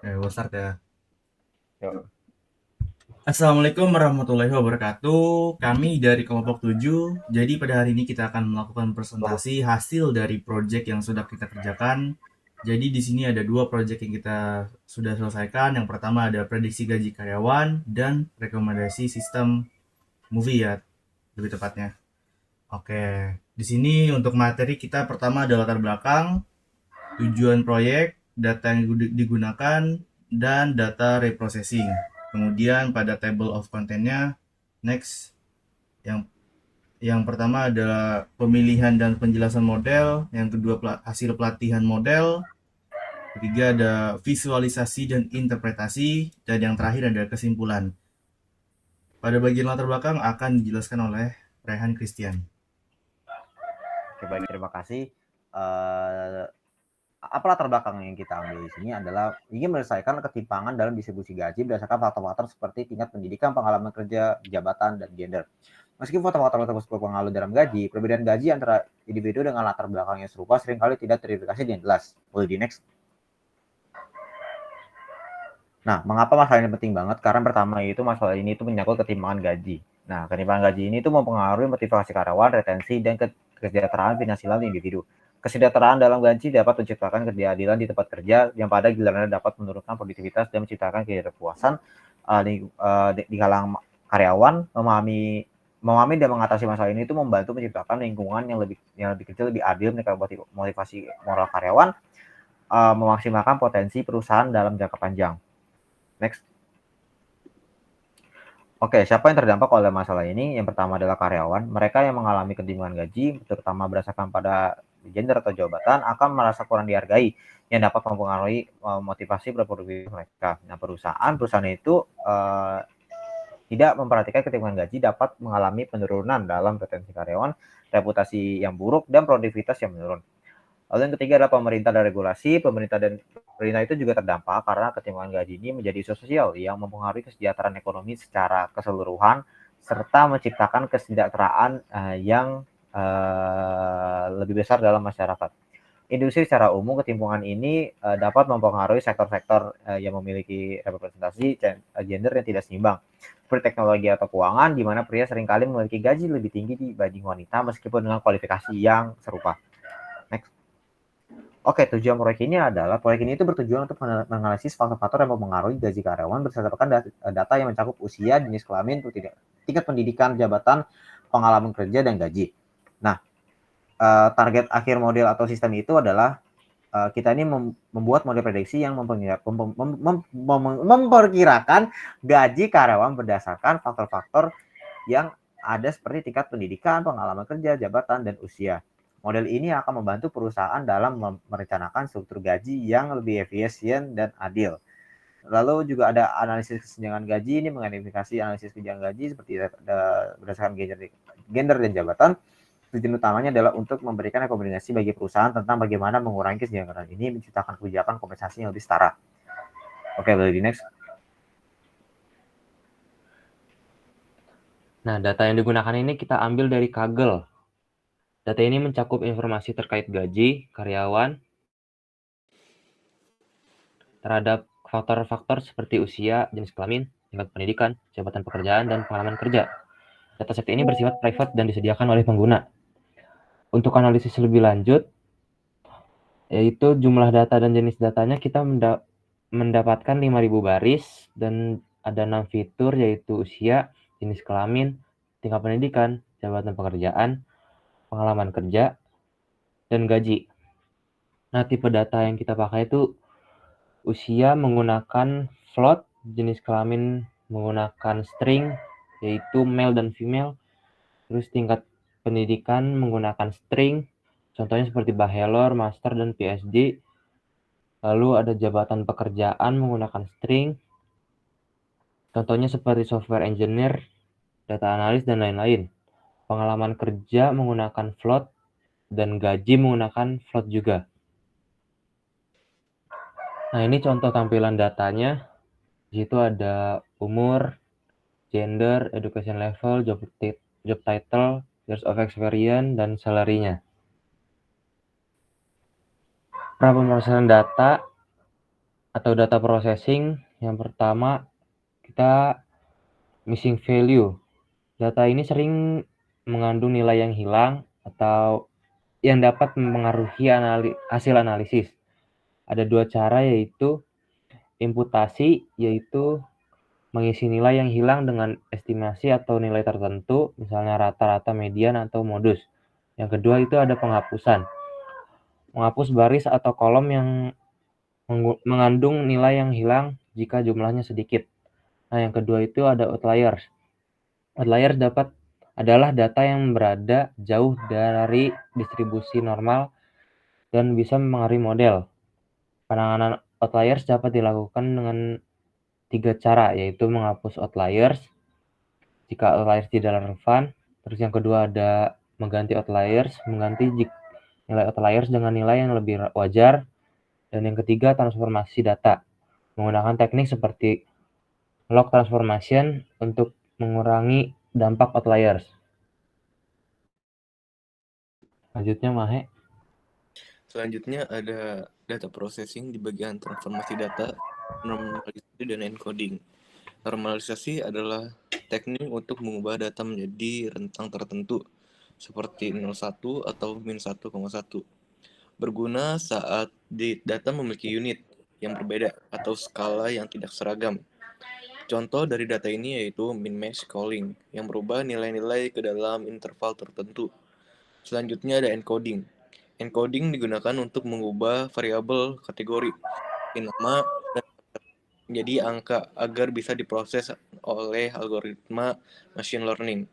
We'll start ya. Yuk. Assalamualaikum warahmatullahi wabarakatuh. Kami dari kelompok 7. Jadi pada hari ini kita akan melakukan presentasi hasil dari proyek yang sudah kita kerjakan. Jadi di sini ada dua proyek yang kita sudah selesaikan. Yang pertama ada prediksi gaji karyawan dan rekomendasi sistem movie ya, lebih tepatnya. Oke, di sini untuk materi kita pertama ada latar belakang, tujuan proyek, data yang digunakan, dan data reprocessing. Kemudian pada table of contentnya, next, yang yang pertama adalah pemilihan dan penjelasan model, yang kedua hasil pelatihan model, ketiga ada visualisasi dan interpretasi, dan yang terakhir ada kesimpulan. Pada bagian latar belakang akan dijelaskan oleh Rehan Christian. Oke, baik, terima kasih. Uh, apa latar belakang yang kita ambil di sini adalah ingin menyelesaikan ketimpangan dalam distribusi gaji berdasarkan faktor-faktor seperti tingkat pendidikan, pengalaman kerja, jabatan, dan gender. Meskipun faktor-faktor tersebut berpengaruh dalam gaji, perbedaan gaji antara individu dengan latar belakang yang serupa seringkali tidak terindikasi dengan jelas. Boleh di next. Nah, mengapa masalah ini penting banget? Karena pertama itu masalah ini itu menyangkut ketimpangan gaji. Nah, ketimpangan gaji ini itu mempengaruhi motivasi karyawan, retensi, dan kesejahteraan finansial individu. Kesejahteraan dalam gaji dapat menciptakan ketidakadilan di tempat kerja yang pada gilirannya dapat menurunkan produktivitas dan menciptakan ketidakpuasan di kalangan karyawan. Memahami dan mengatasi masalah ini itu membantu menciptakan lingkungan yang lebih kecil, lebih adil, meningkatkan motivasi moral karyawan, memaksimalkan potensi perusahaan dalam jangka panjang. Next. Oke, siapa yang terdampak oleh masalah ini? Yang pertama adalah karyawan. Mereka yang mengalami ketimpangan gaji, terutama berdasarkan pada gender atau jabatan, akan merasa kurang dihargai, yang dapat mempengaruhi motivasi berproduktivitas mereka. Nah, perusahaan itu tidak memperhatikan ketimpangan gaji dapat mengalami penurunan dalam retensi karyawan, reputasi yang buruk, dan produktivitas yang menurun. Lalu yang ketiga adalah pemerintah dan regulasi. Pemerintah itu juga terdampak karena ketimpangan gaji ini menjadi isu sosial yang mempengaruhi kesejahteraan ekonomi secara keseluruhan serta menciptakan kesejahteraan yang lebih besar dalam masyarakat. Industri secara umum ketimpangan ini dapat mempengaruhi sektor-sektor yang memiliki representasi gender yang tidak seimbang, seperti teknologi atau keuangan, di mana pria seringkali memiliki gaji lebih tinggi dibanding wanita meskipun dengan kualifikasi yang serupa. Next. Oke, tujuan proyek ini itu bertujuan untuk menganalisis faktor-faktor yang mempengaruhi gaji karyawan berdasarkan data yang mencakup usia, jenis kelamin, tingkat pendidikan, jabatan, pengalaman kerja, dan gaji. Nah, target akhir model atau sistem itu adalah kita ini membuat model prediksi yang memperkirakan gaji karyawan berdasarkan faktor-faktor yang ada seperti tingkat pendidikan, pengalaman kerja, jabatan, dan usia. Model ini akan membantu perusahaan dalam merencanakan struktur gaji yang lebih efisien dan adil. Lalu juga ada analisis kesenjangan gaji, ini mengidentifikasi analisis kesenjangan gaji seperti berdasarkan gender dan jabatan. Tujuan utamanya adalah untuk memberikan rekomendasi bagi perusahaan tentang bagaimana mengurangi kesenjangan ini, menciptakan kebijakan kompensasi yang lebih setara. Oke, boleh di next. Nah, data yang digunakan ini kita ambil dari Kaggle. Data ini mencakup informasi terkait gaji, karyawan, terhadap faktor-faktor seperti usia, jenis kelamin, tingkat pendidikan, jabatan pekerjaan, dan pengalaman kerja. Dataset ini bersifat private dan disediakan oleh pengguna. Untuk analisis lebih lanjut, yaitu jumlah data dan jenis datanya kita mendapatkan 5.000 baris dan ada 6 fitur yaitu usia, jenis kelamin, tingkat pendidikan, jabatan pekerjaan, pengalaman kerja, dan gaji. Nah, tipe data yang kita pakai itu usia menggunakan float, jenis kelamin menggunakan string yaitu male dan female, terus tingkat pendidikan menggunakan string, contohnya seperti bachelor, master, dan PhD. Lalu ada jabatan pekerjaan menggunakan string, contohnya seperti software engineer, data analis, dan lain-lain. Pengalaman kerja menggunakan float, dan gaji menggunakan float juga. Nah, ini contoh tampilan datanya. Di situ ada umur, gender, education level, job title, years of experience, dan salary-nya. Pra pemrosesan data atau data processing. Yang pertama, kita missing value. Data ini sering mengandung nilai yang hilang atau yang dapat mempengaruhi hasil analisis. Ada dua cara, yaitu imputasi, yaitu mengisi nilai yang hilang dengan estimasi atau nilai tertentu, misalnya rata-rata, median, atau modus. Yang kedua itu ada penghapusan. Menghapus baris atau kolom yang mengandung nilai yang hilang jika jumlahnya sedikit. Nah, yang kedua itu ada outliers. Outliers adalah data yang berada jauh dari distribusi normal dan bisa mempengaruhi model. Penanganan outliers dapat dilakukan dengan 3 cara, yaitu menghapus outliers jika outliers tidak relevan. Terus yang kedua ada mengganti outliers, mengganti nilai outliers dengan nilai yang lebih wajar. Dan yang ketiga, transformasi data menggunakan teknik seperti log transformation untuk mengurangi dampak outliers. Lanjutnya, Mahe. Selanjutnya ada data processing di bagian transformasi data, normalisasi, dan encoding. Normalisasi adalah teknik untuk mengubah data menjadi rentang tertentu, seperti 01 atau -1,1. Berguna saat data memiliki unit yang berbeda atau skala yang tidak seragam. Contoh dari data ini yaitu min-max calling, yang merubah nilai-nilai ke dalam interval tertentu. Selanjutnya ada encoding. Encoding digunakan untuk mengubah variabel kategori nama menjadi angka agar bisa diproses oleh algoritma machine learning.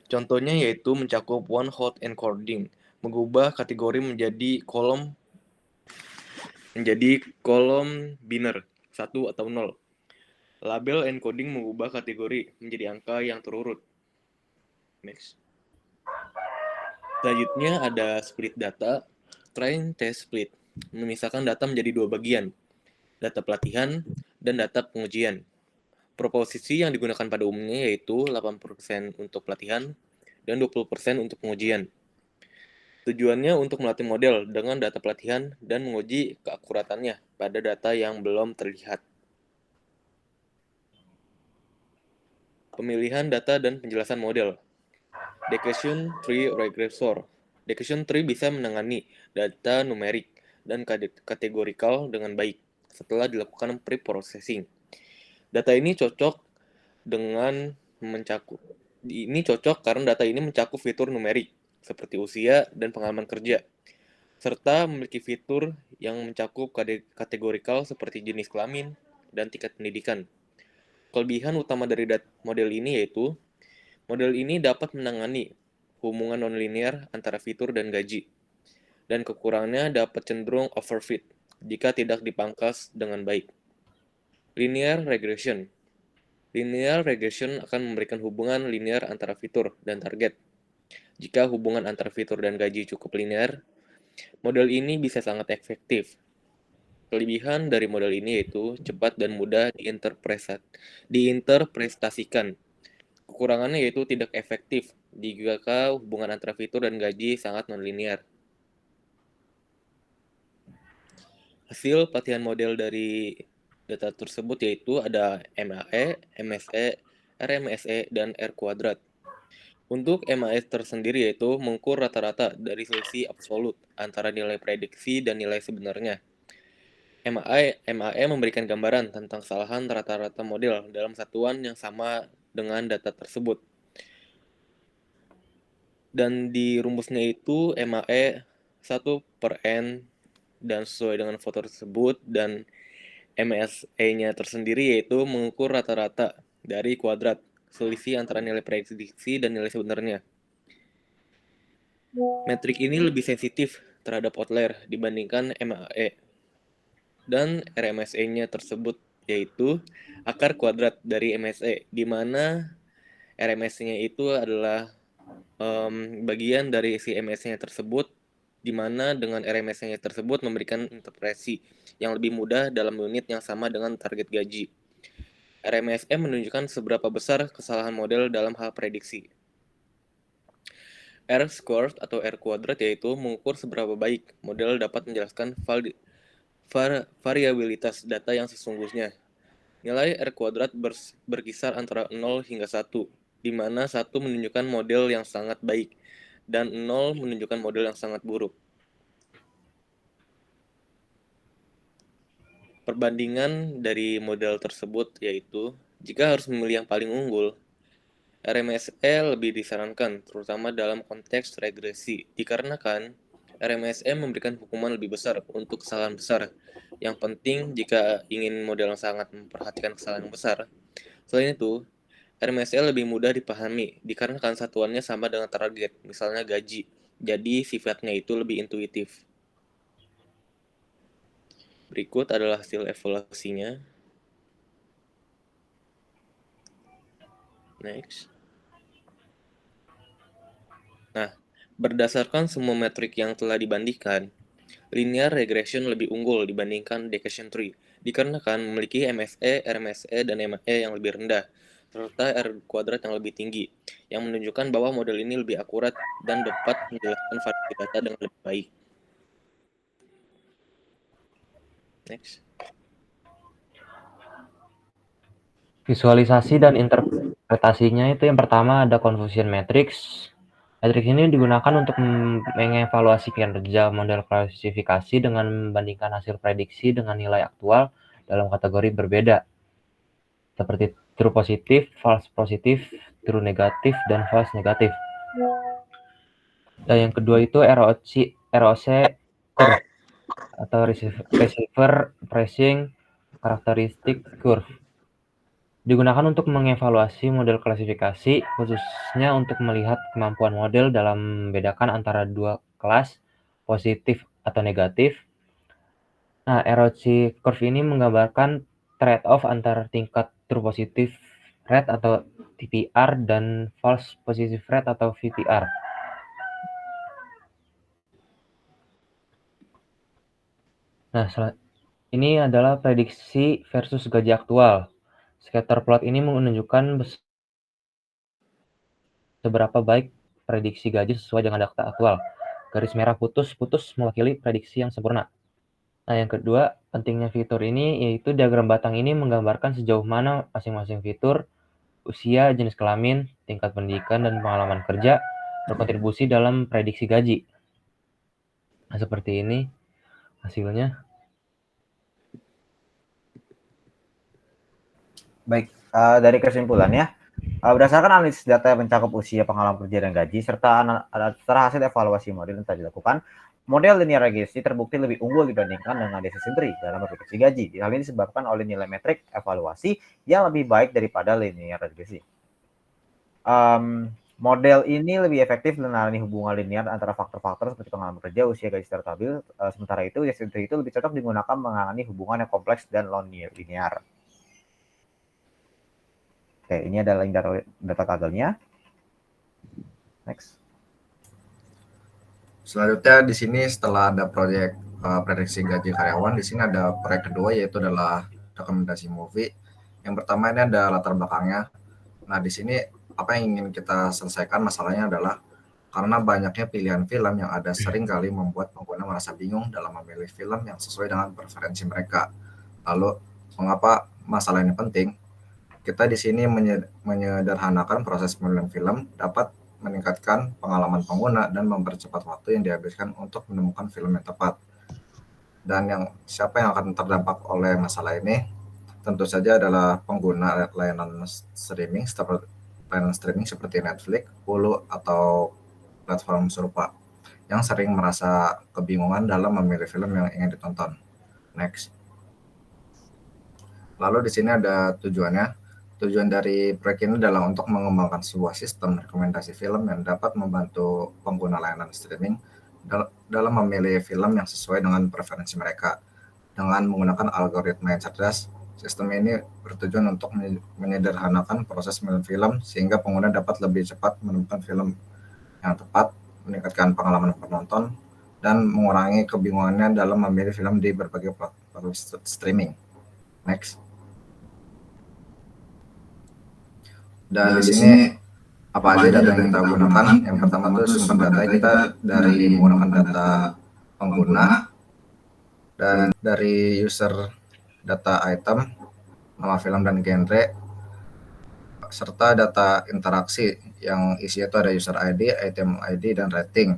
Contohnya yaitu mencakup one-hot encoding, mengubah kategori menjadi kolom biner 1 atau 0. Label encoding mengubah kategori menjadi angka yang terurut. Next. Selanjutnya ada split data, train, test, split. Memisahkan data menjadi dua bagian, data pelatihan dan data pengujian. Proposisi yang digunakan pada umumnya yaitu 80% untuk pelatihan dan 20% untuk pengujian. Tujuannya untuk melatih model dengan data pelatihan dan menguji keakuratannya pada data yang belum terlihat. Pemilihan data dan penjelasan model. Decision Tree Regressor. Decision Tree bisa menangani data numerik dan kategorikal dengan baik setelah dilakukan pre-processing. Data ini cocok karena data ini mencakup fitur numerik seperti usia dan pengalaman kerja, serta memiliki fitur yang mencakup kategorikal seperti jenis kelamin dan tingkat pendidikan. Kelebihan utama dari model ini yaitu model ini dapat menangani hubungan nonlinear antara fitur dan gaji, dan kekurangannya dapat cenderung overfit jika tidak dipangkas dengan baik. Linear regression. Linear regression akan memberikan hubungan linear antara fitur dan target. Jika hubungan antara fitur dan gaji cukup linear, model ini bisa sangat efektif. Kelebihan dari model ini yaitu cepat dan mudah diinterpretasikan. Kekurangannya yaitu tidak efektif jika hubungan antara fitur dan gaji sangat nonlinear. Hasil pelatihan model dari data tersebut yaitu ada MAE, MSE, RMSE, dan R kuadrat. Untuk MAE tersendiri yaitu mengukur rata-rata dari selisih absolut antara nilai prediksi dan nilai sebenarnya. MAE memberikan gambaran tentang kesalahan rata-rata model dalam satuan yang sama dengan data tersebut. Dan di rumusnya itu MAE 1/n dan sesuai dengan foto tersebut, dan MSE-nya tersendiri yaitu mengukur rata-rata dari kuadrat selisih antara nilai prediksi dan nilai sebenarnya. Metrik ini lebih sensitif terhadap outlier dibandingkan MAE. Dan RMSE-nya tersebut yaitu akar kuadrat dari MSE, di mana RMSE-nya itu adalah bagian dari si MSE-nya tersebut, di mana dengan RMSE-nya tersebut memberikan interpretasi yang lebih mudah dalam unit yang sama dengan target gaji. RMSE menunjukkan seberapa besar kesalahan model dalam hal prediksi. R-squared atau R kuadrat yaitu mengukur seberapa baik model dapat menjelaskan variabilitas data yang sesungguhnya. Nilai R kuadrat berkisar antara 0 hingga 1, di mana 1 menunjukkan model yang sangat baik, dan 0 menunjukkan model yang sangat buruk. Perbandingan dari model tersebut yaitu, jika harus memilih yang paling unggul, RMSE lebih disarankan, terutama dalam konteks regresi, dikarenakan RMSE memberikan hukuman lebih besar untuk kesalahan besar. Yang penting jika ingin model yang sangat memperhatikan kesalahan yang besar. Selain itu, RMSE lebih mudah dipahami, dikarenakan satuannya sama dengan target, misalnya gaji. Jadi sifatnya itu lebih intuitif. Berikut adalah hasil evaluasinya. Next. Nah, berdasarkan semua metrik yang telah dibandingkan, linear regression lebih unggul dibandingkan decision tree, dikarenakan memiliki MSE, RMSE, dan ME yang lebih rendah, serta R kuadrat yang lebih tinggi, yang menunjukkan bahwa model ini lebih akurat dan dapat menjelaskan variasi data dengan lebih baik. Next. Visualisasi dan interpretasinya itu yang pertama ada confusion matrix. Matrix ini digunakan untuk mengevaluasi kinerja model klasifikasi dengan membandingkan hasil prediksi dengan nilai aktual dalam kategori berbeda, seperti true positif, false positif, true negatif, dan false negatif. Dan yang kedua itu ROC curve atau receiver pricing characteristic curve. Digunakan untuk mengevaluasi model klasifikasi, khususnya untuk melihat kemampuan model dalam membedakan antara dua kelas, positif atau negatif. Nah, ROC curve ini menggambarkan trade-off antara tingkat true positive rate atau TPR dan false positive rate atau VPR. Nah, ini adalah prediksi versus gaji aktual. Scatter plot ini menunjukkan seberapa baik prediksi gaji sesuai dengan data aktual. Garis merah putus-putus mewakili prediksi yang sempurna. Nah, yang kedua, pentingnya fitur ini yaitu diagram batang ini menggambarkan sejauh mana masing-masing fitur, usia, jenis kelamin, tingkat pendidikan, dan pengalaman kerja berkontribusi dalam prediksi gaji. Nah, seperti ini hasilnya. Baik, dari kesimpulannya, berdasarkan analisis data yang mencakup usia, pengalaman kerja, dan gaji, serta hasil evaluasi model yang telah dilakukan, model linear regresi terbukti lebih unggul dibandingkan dengan decision tree dalam memprediksi gaji. Hal ini disebabkan oleh nilai metrik evaluasi yang lebih baik daripada linear regresi. Model ini lebih efektif mengenali hubungan linear antara faktor-faktor seperti pengalaman kerja, usia, gaji secara stabil. Sementara itu, decision tree itu lebih cocok digunakan menangani hubungan yang kompleks dan non-linear. Oke, ini adalah data tagelnya. Next. Selanjutnya di sini setelah ada proyek prediksi gaji karyawan, di sini ada proyek kedua yaitu adalah rekomendasi movie. Yang pertama ini ada latar belakangnya. Nah, di sini apa yang ingin kita selesaikan masalahnya adalah karena banyaknya pilihan film yang ada sering kali membuat pengguna merasa bingung dalam memilih film yang sesuai dengan preferensi mereka. Lalu, mengapa masalah ini penting? Kita di sini menyederhanakan proses pemilihan film dapat meningkatkan pengalaman pengguna dan mempercepat waktu yang dihabiskan untuk menemukan film yang tepat. Dan siapa yang akan terdampak oleh masalah ini? Tentu saja adalah pengguna layanan streaming seperti Netflix, Hulu, atau platform serupa yang sering merasa kebingungan dalam memilih film yang ingin ditonton. Next. Lalu di sini ada tujuannya. Tujuan dari proyek ini adalah untuk mengembangkan sebuah sistem rekomendasi film yang dapat membantu pengguna layanan streaming dalam memilih film yang sesuai dengan preferensi mereka. Dengan menggunakan algoritma yang cerdas, sistem ini bertujuan untuk menyederhanakan proses memilih film sehingga pengguna dapat lebih cepat menemukan film yang tepat, meningkatkan pengalaman penonton, dan mengurangi kebingungannya dalam memilih film di berbagai platform streaming. Next. Dan di sini apa aja data yang kita gunakan? Yang pertama itu sumber data kita dari menggunakan data pengguna Dan dari user data item, nama film dan genre, serta data interaksi yang isinya itu ada user ID, item ID, dan rating.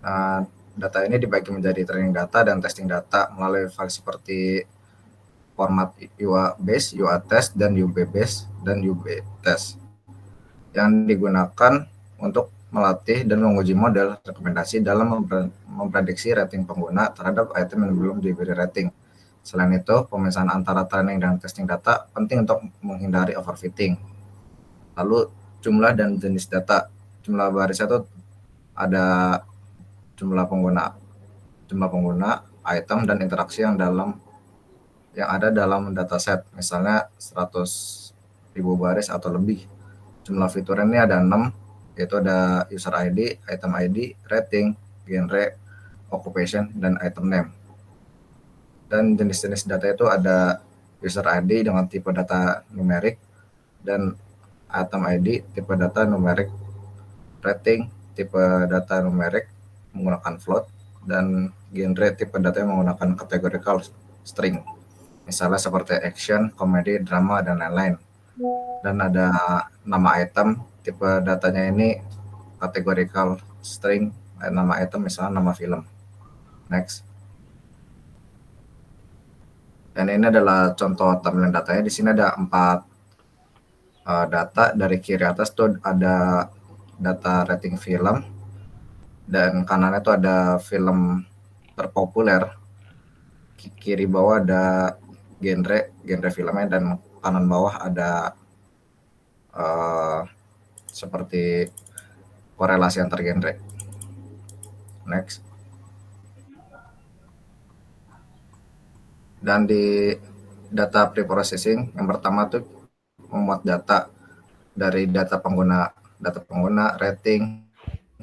Nah, data ini dibagi menjadi training data dan testing data melalui file seperti format UA base, UA test, dan UB base, dan UB test yang digunakan untuk melatih dan menguji model rekomendasi dalam memprediksi rating pengguna terhadap item yang belum diberi rating. Selain itu, pemisahan antara training dan testing data penting untuk menghindari overfitting. Lalu jumlah dan jenis data. Jumlah baris itu ada jumlah pengguna, item, dan interaksi yang ada dalam dataset. Misalnya 100.000 baris atau lebih. Jumlah fitur ini ada 6, yaitu ada user ID, item ID, rating, genre, occupation, dan item name. Dan jenis-jenis data itu ada user ID dengan tipe data numerik, dan item ID tipe data numerik, rating tipe data numerik menggunakan float, dan genre tipe data yang menggunakan categorical string. Misalnya seperti action, komedi, drama, dan lain-lain. Dan ada nama item, tipe datanya ini categorical string, nama item misalnya nama film. Next. Dan ini adalah contoh tampilan datanya. Di sini ada 4 data. Dari kiri atas tuh ada data rating film, dan kanan itu ada film terpopuler. Kiri bawah ada genre filmnya, dan kanan bawah ada seperti korelasi antar genre. Next. Dan di data preprocessing, yang pertama tuh memuat data dari data pengguna, rating,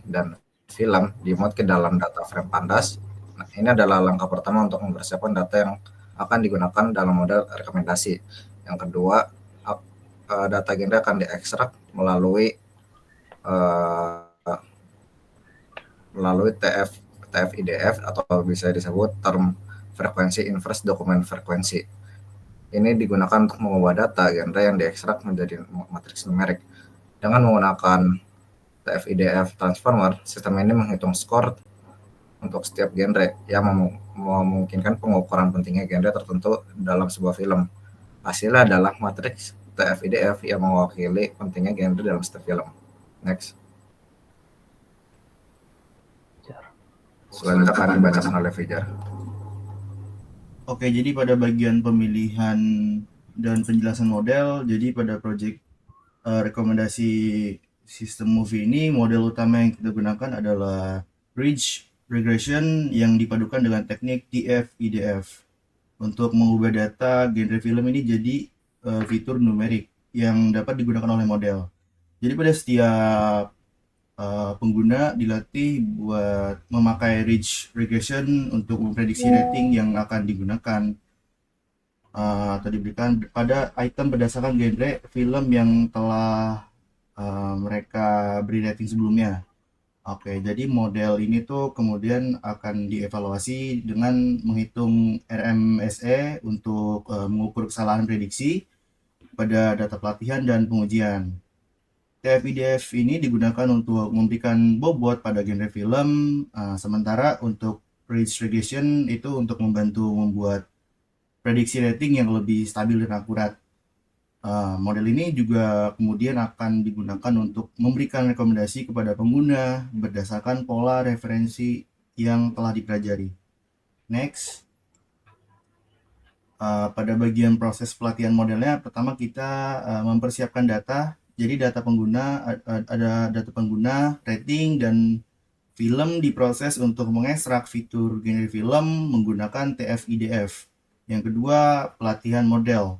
dan film dimuat ke dalam data frame pandas. Nah, ini adalah langkah pertama untuk mempersiapkan data yang akan digunakan dalam model rekomendasi. Yang kedua, data genre akan diekstrak melalui TF-IDF atau bisa disebut term frekuensi inverse dokumen frekuensi. Ini digunakan untuk mengubah data genre yang diekstrak menjadi matriks numerik. Dengan menggunakan TF-IDF transformer, sistem ini menghitung skor untuk setiap genre yang memungkinkan pengukuran pentingnya genre tertentu dalam sebuah film. Hasilnya adalah matriks TF-IDF yang mewakili pentingnya genre dalam setiap film. Next. Selanjutnya akan dibacakan oleh Fajar. Oke, jadi pada bagian pemilihan dan penjelasan model, jadi pada project rekomendasi sistem movie ini, model utama yang kita gunakan adalah Ridge Regression yang dipadukan dengan teknik TF-IDF untuk mengubah data genre film ini jadi fitur numerik yang dapat digunakan oleh model. Jadi pada setiap pengguna dilatih buat memakai Ridge Regression untuk memprediksi rating yang akan digunakan atau diberikan pada item berdasarkan genre film yang telah mereka beri rating sebelumnya. Oke, jadi model ini tuh kemudian akan dievaluasi dengan menghitung RMSE untuk mengukur kesalahan prediksi pada data pelatihan dan pengujian. TF-IDF ini digunakan untuk memberikan bobot pada genre film, sementara untuk Ridge Regression itu untuk membantu membuat prediksi rating yang lebih stabil dan akurat. Model ini juga kemudian akan digunakan untuk memberikan rekomendasi kepada pengguna berdasarkan pola referensi yang telah dipelajari. Next. Pada bagian proses pelatihan modelnya, pertama kita mempersiapkan data. Jadi data pengguna, ada data pengguna, rating, dan film diproses untuk mengekstrak fitur genre film menggunakan TF-IDF. Yang kedua, pelatihan model.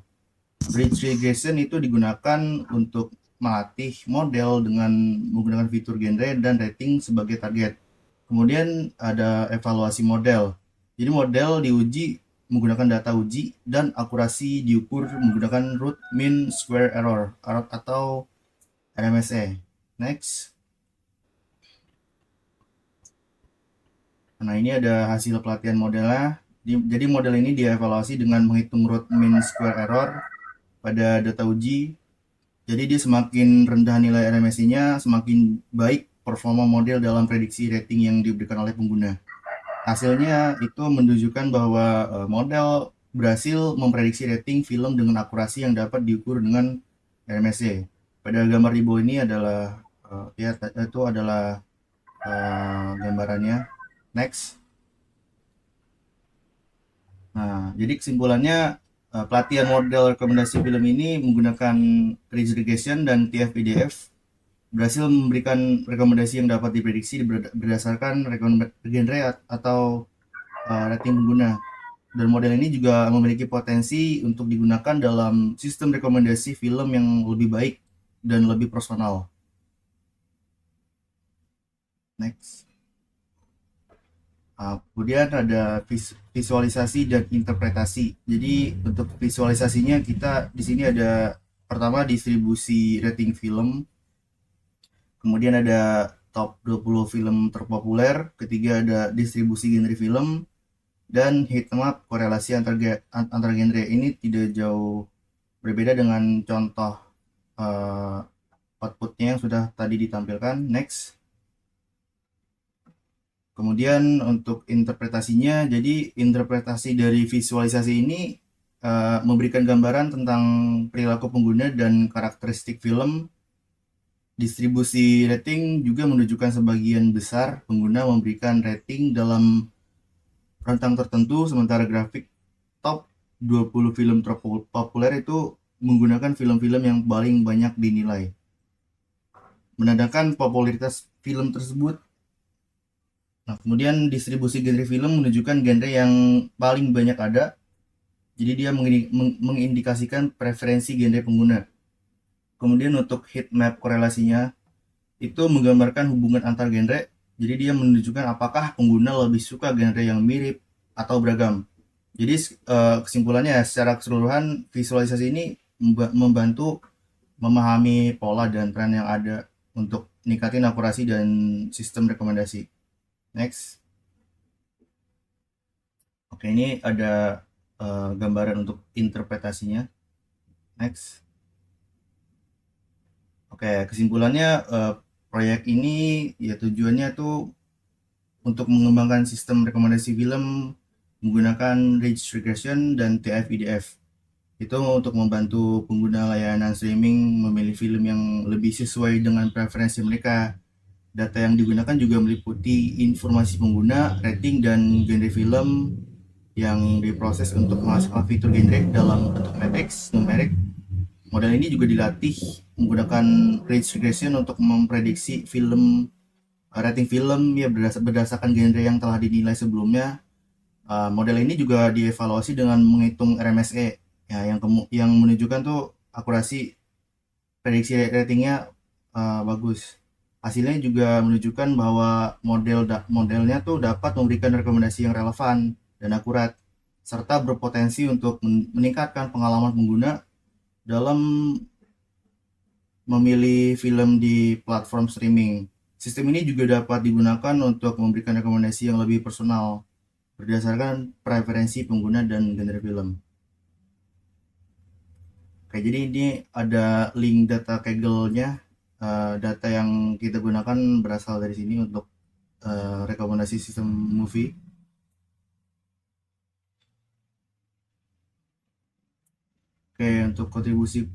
Ridge Regression itu digunakan untuk melatih model dengan menggunakan fitur genre dan rating sebagai target. Kemudian ada evaluasi model. Jadi model diuji menggunakan data uji dan akurasi diukur menggunakan root mean square error atau RMSE. Next. Nah, ini ada hasil pelatihan modelnya. Jadi model ini dievaluasi dengan menghitung root mean square error pada data uji. Jadi dia semakin rendah nilai RMSI-nya, semakin baik performa model dalam prediksi rating yang diberikan oleh pengguna. Hasilnya itu menunjukkan bahwa model berhasil memprediksi rating film dengan akurasi yang dapat diukur dengan RMSE. Pada gambar di bawah ini adalah itu adalah gambarannya. Next. Nah, jadi kesimpulannya pelatihan model rekomendasi film ini menggunakan ridge regression dan TF-IDF berhasil memberikan rekomendasi yang dapat diprediksi berdasarkan genre atau rating pengguna. Dan model ini juga memiliki potensi untuk digunakan dalam sistem rekomendasi film yang lebih baik dan lebih personal. Next. Kemudian ada visualisasi dan interpretasi. Jadi untuk visualisasinya kita di sini ada pertama distribusi rating film, kemudian ada top 20 film terpopuler, ketiga ada distribusi genre film, dan heatmap korelasi antar genre. Ini tidak jauh berbeda dengan contoh outputnya yang sudah tadi ditampilkan. Next. Kemudian untuk interpretasinya, jadi interpretasi dari visualisasi ini memberikan gambaran tentang perilaku pengguna dan karakteristik film. Distribusi rating juga menunjukkan sebagian besar pengguna memberikan rating dalam rentang tertentu, sementara grafik top 20 film terpopuler itu menggunakan film-film yang paling banyak dinilai. Menandakan popularitas film tersebut. Nah, kemudian distribusi genre film menunjukkan genre yang paling banyak ada. Jadi dia mengindikasikan preferensi genre pengguna. Kemudian untuk heat map korelasinya itu menggambarkan hubungan antar genre. Jadi dia menunjukkan apakah pengguna lebih suka genre yang mirip atau beragam. Jadi kesimpulannya secara keseluruhan visualisasi ini membantu memahami pola dan tren yang ada untuk meningkatkan akurasi dan sistem rekomendasi. Next. Oke, ini ada gambaran untuk interpretasinya. Next. Oke, kesimpulannya proyek ini ya tujuannya tuh untuk mengembangkan sistem rekomendasi film menggunakan ridge regression dan TF-IDF. Itu untuk membantu pengguna layanan streaming memilih film yang lebih sesuai dengan preferensi mereka. Data yang digunakan juga meliputi informasi pengguna, rating, dan genre film yang diproses untuk menghasilkan fitur genre dalam bentuk matrix numerik. Model ini juga dilatih menggunakan ridge regression untuk memprediksi rating film ya berdasarkan genre yang telah dinilai sebelumnya. Model ini juga dievaluasi dengan menghitung RMSE ya, yang menunjukkan tuh akurasi prediksi ratingnya bagus. Hasilnya juga menunjukkan bahwa modelnya tuh dapat memberikan rekomendasi yang relevan dan akurat, serta berpotensi untuk meningkatkan pengalaman pengguna dalam memilih film di platform streaming. Sistem ini juga dapat digunakan untuk memberikan rekomendasi yang lebih personal berdasarkan preferensi pengguna dan genre film. Oke, jadi ini ada link data Kaggle-nya. Data yang kita gunakan berasal dari sini untuk rekomendasi sistem movie. Oke, untuk kontribusi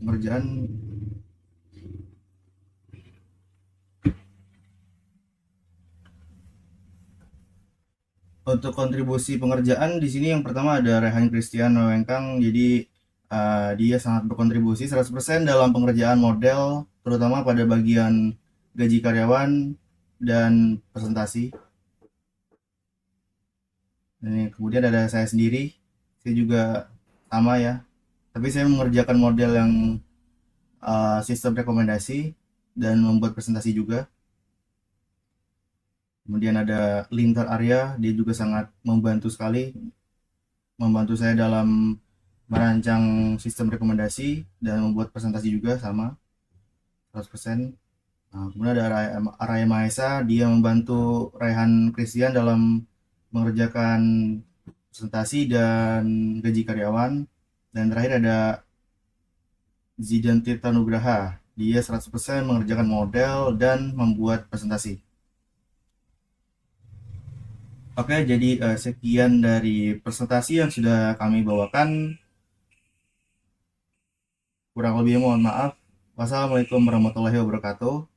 pengerjaan di sini yang pertama ada Rehan Christian Wengkang. Jadi dia sangat berkontribusi 100% dalam pengerjaan model, terutama pada bagian gaji karyawan dan presentasi. Ini kemudian ada saya sendiri, saya juga sama ya, tapi saya mengerjakan model yang sistem rekomendasi dan membuat presentasi juga. Kemudian ada Lintar Arya, dia juga sangat membantu sekali, membantu saya dalam merancang sistem rekomendasi dan membuat presentasi juga sama 100%. Kemudian ada Araya Mahesa, dia membantu Rehan Christian dalam mengerjakan presentasi dan gaji karyawan. Dan terakhir ada Zidan Tirta Nugraha. Dia 100% mengerjakan model dan membuat presentasi. Oke, jadi sekian dari presentasi yang sudah kami bawakan. Kurang lebih mohon maaf. Wassalamualaikum warahmatullahi wabarakatuh.